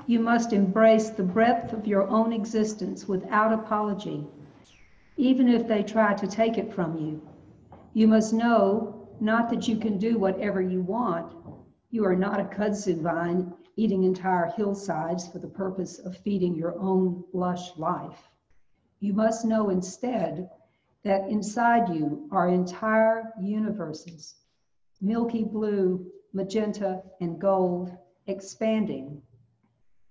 you must embrace the breadth of your own existence without apology, even if they try to take it from you. You must know not that you can do whatever you want. You are not a kudzu vine eating entire hillsides for the purpose of feeding your own lush life. You must know instead that inside you are entire universes, milky blue, magenta, and gold, expanding.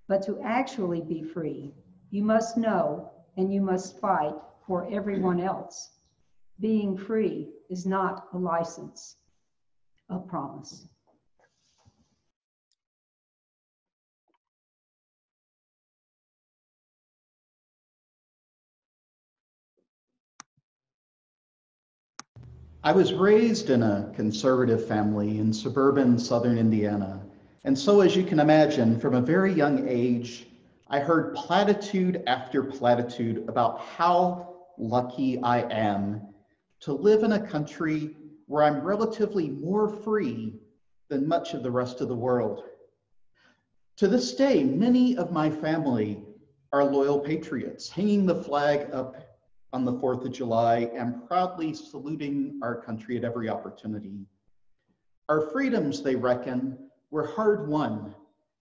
But to actually be free, you must know and you must fight for everyone else. Being free is not a license, a promise. I was raised in a conservative family in suburban southern Indiana. And so, as you can imagine, from a very young age, I heard platitude after platitude about how lucky I am to live in a country where I'm relatively more free than much of the rest of the world. To this day, many of my family are loyal patriots, hanging the flag up on the 4th of July and proudly saluting our country at every opportunity. Our freedoms, they reckon, were hard won,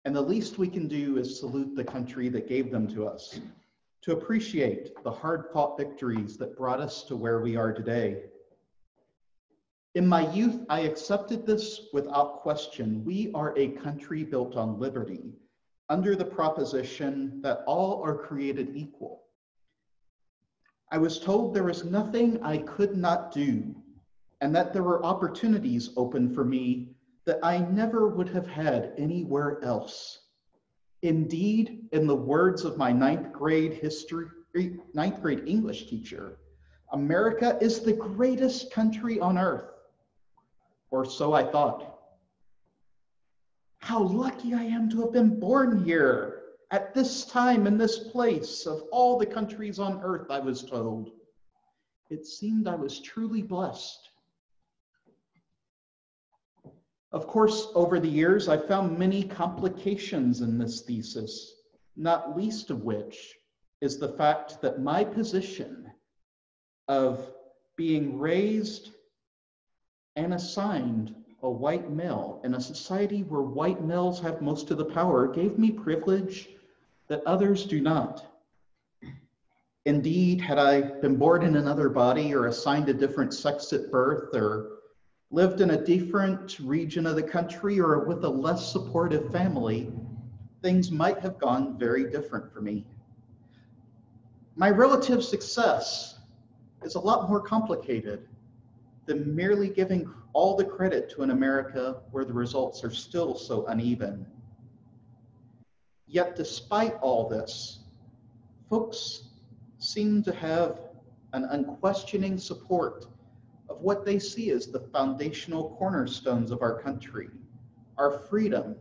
and the least we can do is salute the country that gave them to us, to appreciate the hard-fought victories that brought us to where we are today. In my youth, I accepted this without question. We are a country built on liberty, under the proposition that all are created equal. I was told there was nothing I could not do, and that there were opportunities open for me that I never would have had anywhere else. Indeed, in the words of my ninth grade English teacher, America is the greatest country on earth. Or so I thought. How lucky I am to have been born here at this time in this place of all the countries on earth, I was told. It seemed I was truly blessed. Of course, over the years, I found many complications in this thesis, not least of which is the fact that my position of being raised and assigned a white male in a society where white males have most of the power gave me privilege that others do not. Indeed, had I been born in another body or assigned a different sex at birth or lived in a different region of the country or with a less supportive family, things might have gone very different for me. My relative success is a lot more complicated than merely giving all the credit to an America where the results are still so uneven. Yet despite all this, folks seem to have an unquestioning support of what they see as the foundational cornerstones of our country, our freedoms.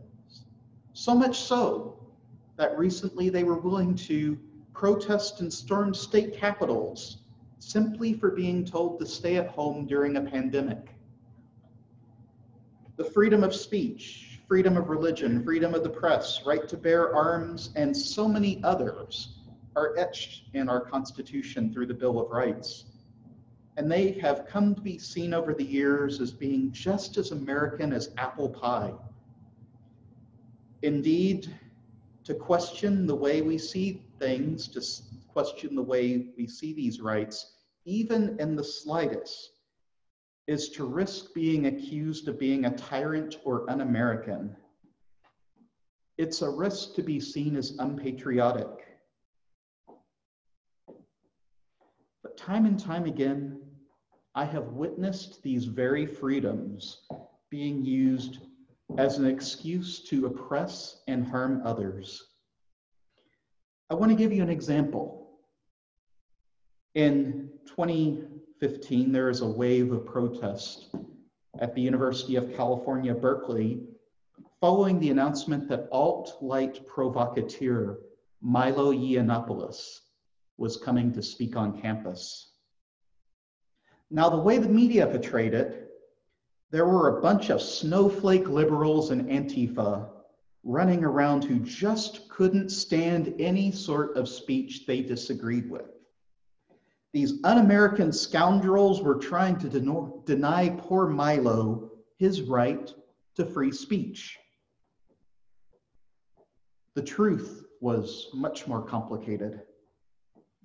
So much so that recently they were willing to protest and storm state capitals simply for being told to stay at home during a pandemic. The freedom of speech, freedom of religion, freedom of the press, right to bear arms, and so many others are etched in our Constitution through the Bill of Rights. And they have come to be seen over the years as being just as American as apple pie. Indeed, to question the way we see things, to question the way we see these rights, even in the slightest, is to risk being accused of being a tyrant or un-American. It's a risk to be seen as unpatriotic. But time and time again, I have witnessed these very freedoms being used as an excuse to oppress and harm others. I want to give you an example. In 2015, there is a wave of protest at the University of California, Berkeley, following the announcement that alt-right provocateur Milo Yiannopoulos was coming to speak on campus. Now, the way the media portrayed it, there were a bunch of snowflake liberals and Antifa running around who just couldn't stand any sort of speech they disagreed with. These un-American scoundrels were trying to deny poor Milo his right to free speech. The truth was much more complicated.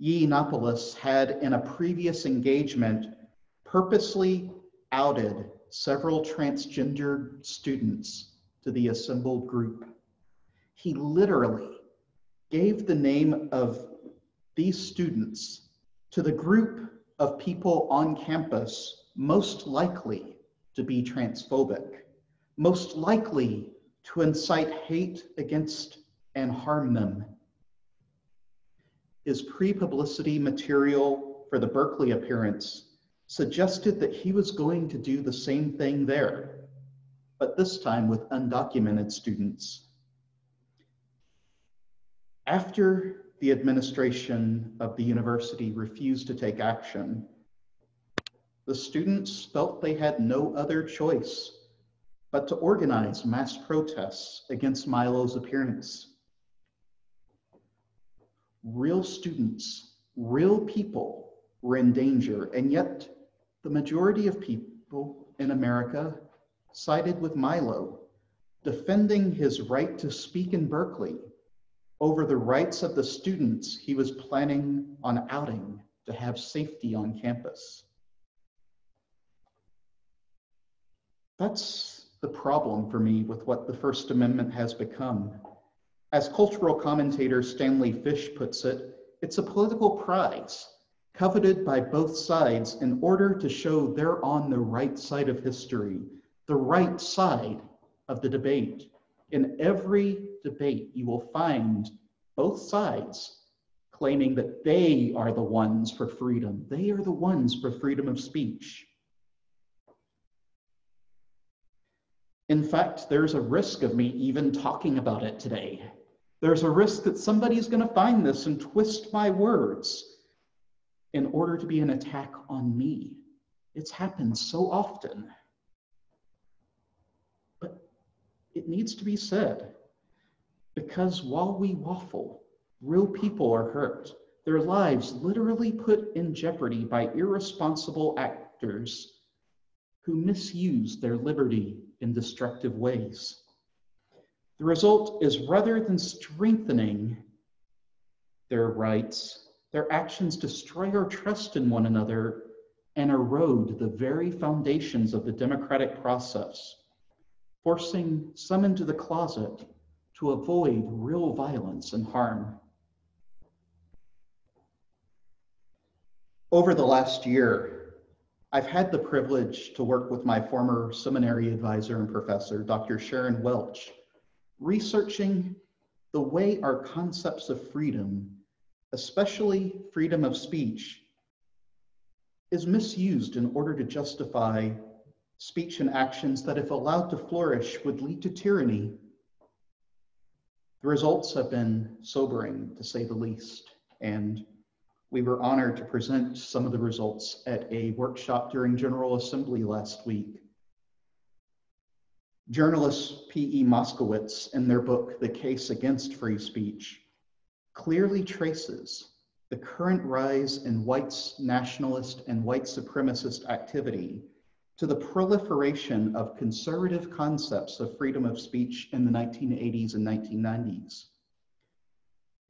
Yiannopoulos had, in a previous engagement, purposely outed several transgender students to the assembled group. He literally gave the name of these students to the group of people on campus most likely to be transphobic, most likely to incite hate against and harm them. His pre-publicity material for the Berkeley appearance suggested that he was going to do the same thing there, but this time with undocumented students. After the administration of the university refused to take action, the students felt they had no other choice but to organize mass protests against Milo's appearance. Real students, real people were in danger, and yet the majority of people in America sided with Milo, defending his right to speak in Berkeley over the rights of the students he was planning on outing to have safety on campus. That's the problem for me with what the First Amendment has become. As cultural commentator Stanley Fish puts it, it's a political prize coveted by both sides in order to show they're on the right side of history, the right side of the debate. In every debate, you will find both sides claiming that they are the ones for freedom. They are the ones for freedom of speech. In fact, there's a risk of me even talking about it today. There's a risk that somebody's going to find this and twist my words in order to be an attack on me. It's happened so often. But it needs to be said, because while we waffle, real people are hurt, their lives literally put in jeopardy by irresponsible actors who misuse their liberty in destructive ways. The result is, rather than strengthening their rights, their actions destroy our trust in one another and erode the very foundations of the democratic process, forcing some into the closet to avoid real violence and harm. Over the last year, I've had the privilege to work with my former seminary advisor and professor, Dr. Sharon Welch, researching the way our concepts of freedom, especially freedom of speech, is misused in order to justify speech and actions that, if allowed to flourish, would lead to tyranny. The results have been sobering, to say the least, and we were honored to present some of the results at a workshop during General Assembly last week. Journalist P.E. Moskowitz, in their book, The Case Against Free Speech, clearly traces the current rise in white nationalist and white supremacist activity to the proliferation of conservative concepts of freedom of speech in the 1980s and 1990s.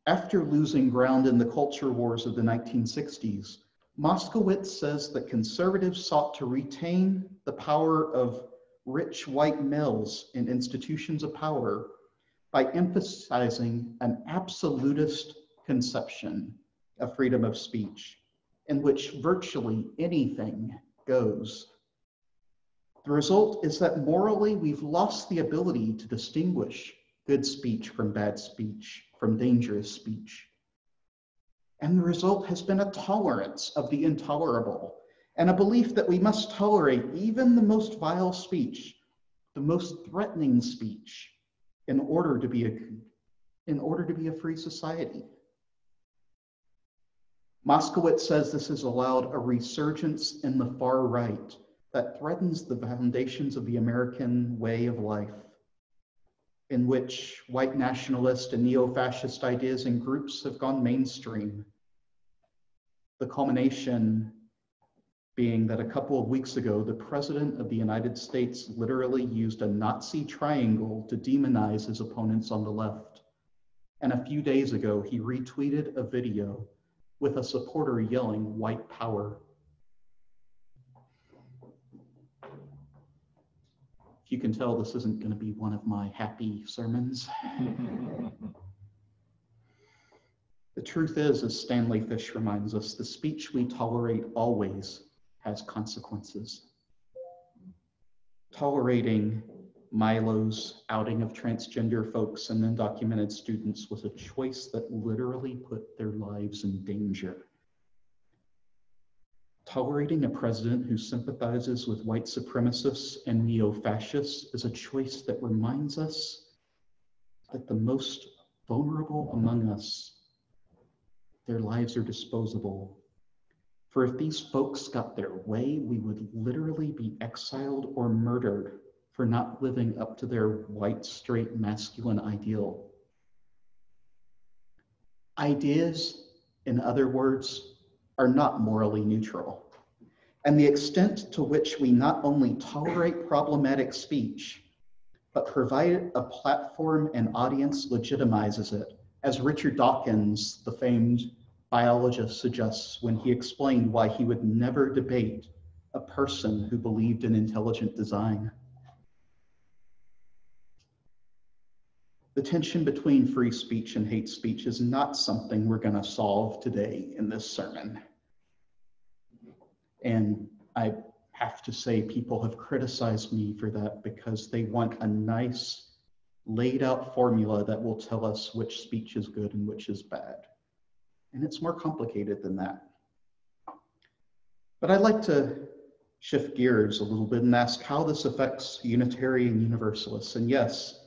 After losing ground in the culture wars of the 1960s, Moskowitz says that conservatives sought to retain the power of rich white males in institutions of power by emphasizing an absolutist conception of freedom of speech, in which virtually anything goes. The result is that morally, we've lost the ability to distinguish good speech from bad speech, from dangerous speech. And the result has been a tolerance of the intolerable, and a belief that we must tolerate even the most vile speech, the most threatening speech, in order to be a free society. Moskowitz says this has allowed a resurgence in the far right that threatens the foundations of the American way of life. in which white nationalist and neo-fascist ideas and groups have gone mainstream. The culmination being that a couple of weeks ago, the President of the United States literally used a Nazi triangle to demonize his opponents on the left. And a few days ago, he retweeted a video with a supporter yelling, "White power." If you can tell, this isn't going to be one of my happy sermons. The truth is, as Stanley Fish reminds us, the speech we tolerate always has consequences. Tolerating Milo's outing of transgender folks and undocumented students was a choice that literally put their lives in danger. Tolerating a president who sympathizes with white supremacists and neo-fascists is a choice that reminds us that the most vulnerable among us, their lives are disposable. For if these folks got their way, we would literally be exiled or murdered for not living up to their white, straight, masculine ideal. Ideas, in other words, are not morally neutral. And the extent to which we not only tolerate problematic speech, but provide a platform and audience legitimizes it, as Richard Dawkins, the famed biologist, suggests when he explained why he would never debate a person who believed in intelligent design. The tension between free speech and hate speech is not something we're going to solve today in this sermon. And I have to say, people have criticized me for that because they want a nice laid out formula that will tell us which speech is good and which is bad. And it's more complicated than that. But I'd like to shift gears a little bit and ask how this affects Unitarian Universalists. And yes,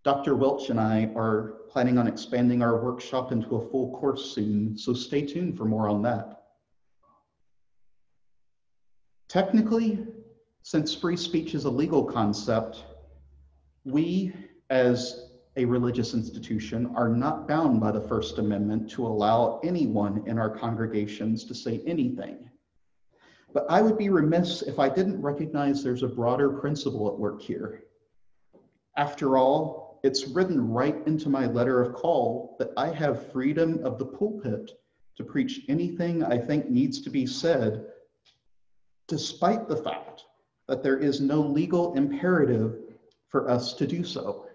Dr. Welch and I are planning on expanding our workshop into a full course soon, so stay tuned for more on that. Technically, since free speech is a legal concept, we as a religious institution are not bound by the First Amendment to allow anyone in our congregations to say anything. But I would be remiss if I didn't recognize there's a broader principle at work here. After all, it's written right into my letter of call that I have freedom of the pulpit to preach anything I think needs to be said, despite the fact that there is no legal imperative for us to do so.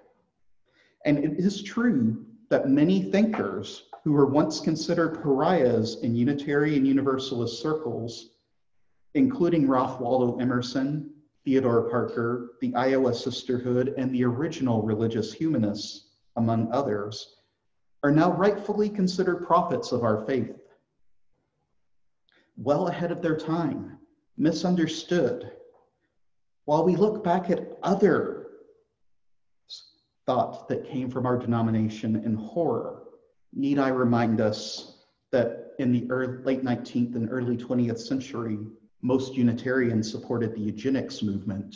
And it is true that many thinkers who were once considered pariahs in Unitarian Universalist circles, including Ralph Waldo Emerson, Theodore Parker, the Iowa Sisterhood, and the original religious humanists, among others, are now rightfully considered prophets of our faith. Well ahead of their time, misunderstood. While we look back at other thought that came from our denomination in horror, need I remind us that in the late 19th and early 20th century, most Unitarians supported the eugenics movement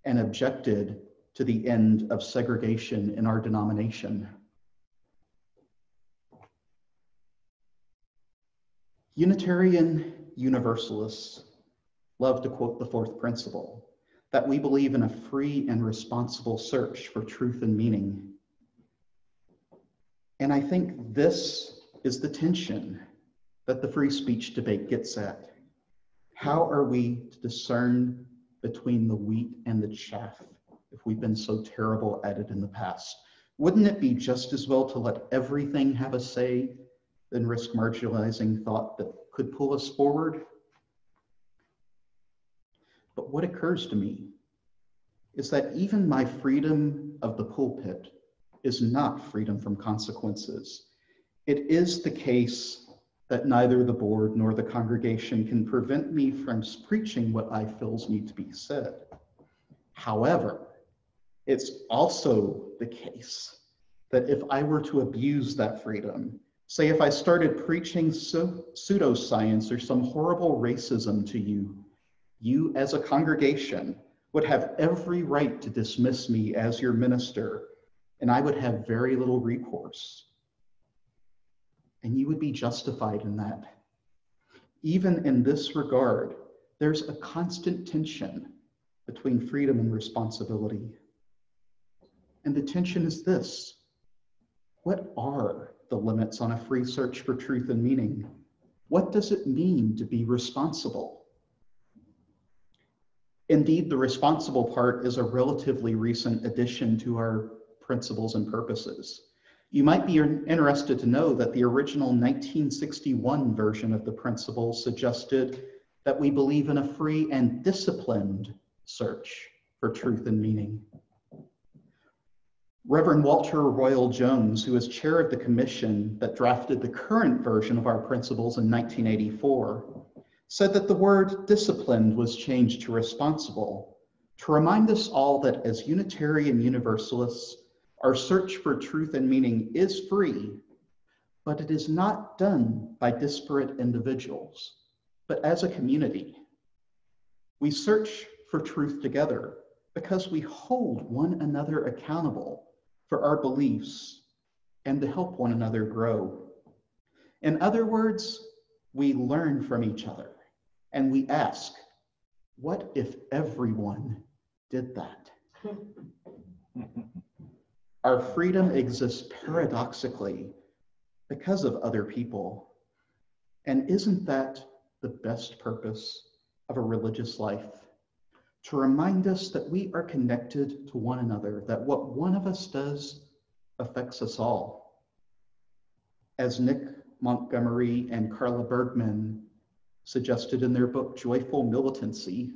and objected to the end of segregation in our denomination. Unitarian Universalists love to quote the fourth principle, that we believe in a free and responsible search for truth and meaning. And I think this is the tension that the free speech debate gets at. How are we to discern between the wheat and the chaff if we've been so terrible at it in the past? Wouldn't it be just as well to let everything have a say than risk marginalizing thought that could pull us forward? But what occurs to me is that even my freedom of the pulpit is not freedom from consequences. It is the case that neither the board nor the congregation can prevent me from preaching what I feel need to be said. However, it's also the case that if I were to abuse that freedom, say if I started preaching pseudoscience or some horrible racism to you, you as a congregation would have every right to dismiss me as your minister and I would have very little recourse. And you would be justified in that. Even in this regard, there's a constant tension between freedom and responsibility. And the tension is this: what are the limits on a free search for truth and meaning? What does it mean to be responsible? Indeed, the responsible part is a relatively recent addition to our principles and purposes. You might be interested to know that the original 1961 version of the principles suggested that we believe in a free and disciplined search for truth and meaning. Reverend Walter Royal Jones, who is chair of the commission that drafted the current version of our principles in 1984, said that the word disciplined was changed to responsible to remind us all that as Unitarian Universalists, our search for truth and meaning is free, but it is not done by disparate individuals, but as a community. We search for truth together because we hold one another accountable for our beliefs and to help one another grow. In other words, we learn from each other and we ask, what if everyone did that? Our freedom exists paradoxically because of other people. And isn't that the best purpose of a religious life? To remind us that we are connected to one another, that what one of us does affects us all. As Nick Montgomery and Carla Bergman suggested in their book, Joyful Militancy,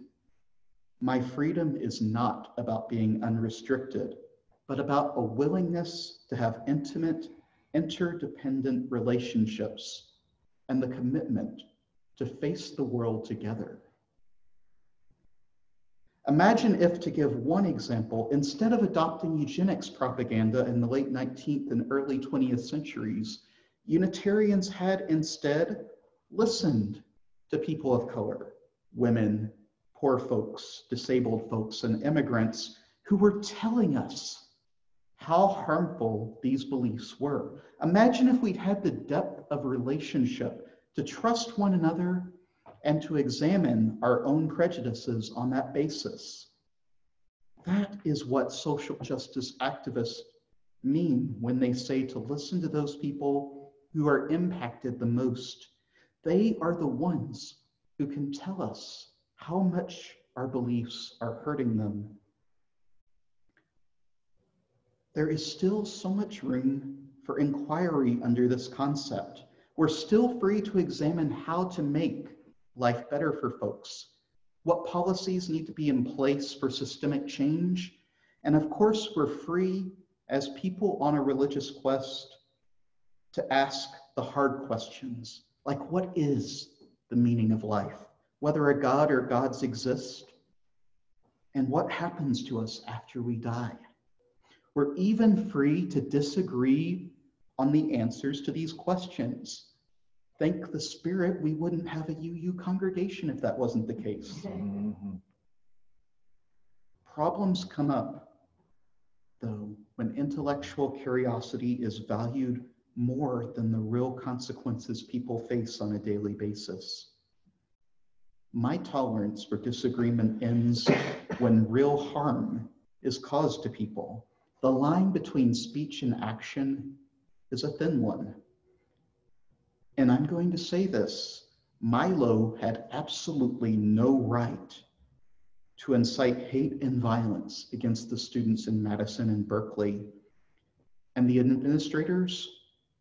my freedom is not about being unrestricted, but about a willingness to have intimate, interdependent relationships and the commitment to face the world together. Imagine if, to give one example, instead of adopting eugenics propaganda in the late 19th and early 20th centuries, Unitarians had instead listened to people of color, women, poor folks, disabled folks, and immigrants who were telling us how harmful these beliefs were. Imagine if we'd had the depth of relationship to trust one another and to examine our own prejudices on that basis. That is what social justice activists mean when they say to listen to those people who are impacted the most. They are the ones who can tell us how much our beliefs are hurting them. There is still so much room for inquiry under this concept. We're still free to examine how to make life better for folks, what policies need to be in place for systemic change, and of course, we're free as people on a religious quest to ask the hard questions, like what is the meaning of life, whether a God or gods exist, and what happens to us after we die. We're even free to disagree on the answers to these questions. Thank the Spirit we wouldn't have a UU congregation if that wasn't the case. Mm-hmm. Problems come up, though, when intellectual curiosity is valued more than the real consequences people face on a daily basis. My tolerance for disagreement ends when real harm is caused to people. The line between speech and action is a thin one. And I'm going to say this, Milo had absolutely no right to incite hate and violence against the students in Madison and Berkeley. And the administrators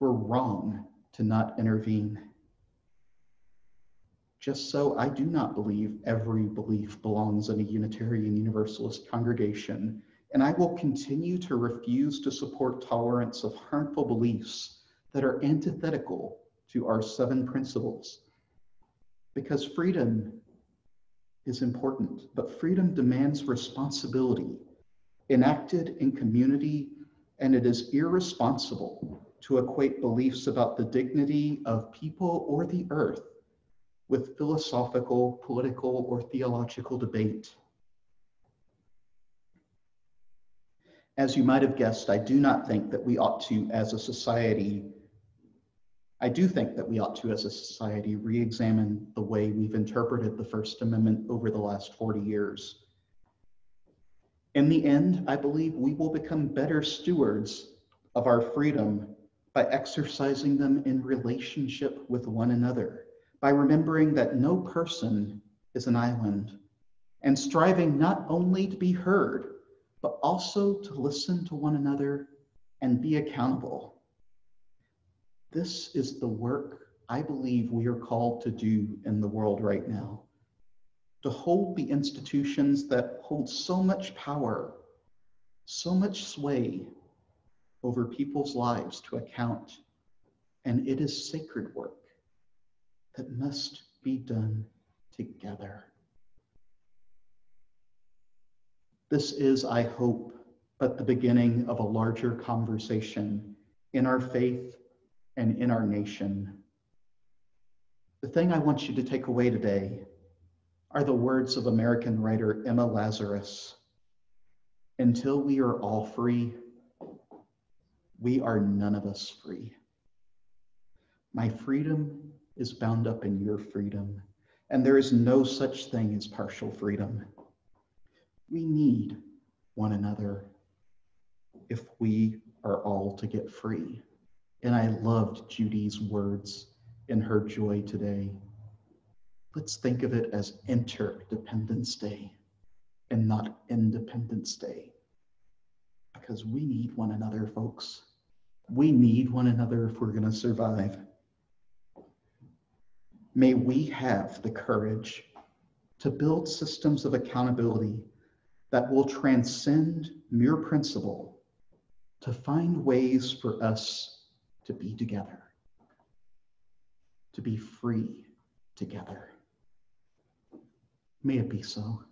were wrong to not intervene. Just so, I do not believe every belief belongs in a Unitarian Universalist congregation, and I will continue to refuse to support tolerance of harmful beliefs that are antithetical to our 7 principles. Because freedom is important, but freedom demands responsibility enacted in community, and it is irresponsible to equate beliefs about the dignity of people or the earth with philosophical, political, or theological debate. As you might have guessed, I do not think that we ought to, as a society, I do think that we ought to, as a society, re-examine the way we've interpreted the First Amendment over the last 40 years. In the end, I believe we will become better stewards of our freedom by exercising them in relationship with one another, by remembering that no person is an island, and striving not only to be heard, but also to listen to one another and be accountable. This is the work I believe we are called to do in the world right now, to hold the institutions that hold so much power, so much sway over people's lives to account. And it is sacred work that must be done together. This is, I hope, but the beginning of a larger conversation in our faith and in our nation. The thing I want you to take away today are the words of American writer Emma Lazarus. Until we are all free, we are none of us free. My freedom is bound up in your freedom, and there is no such thing as partial freedom. We need one another if we are all to get free. And I loved Judy's words in her joy today. Let's think of it as Interdependence Day and not Independence Day. Because we need one another, folks. We need one another if we're going to survive. May we have the courage to build systems of accountability that will transcend mere principle to find ways for us to be together, to be free together. May it be so.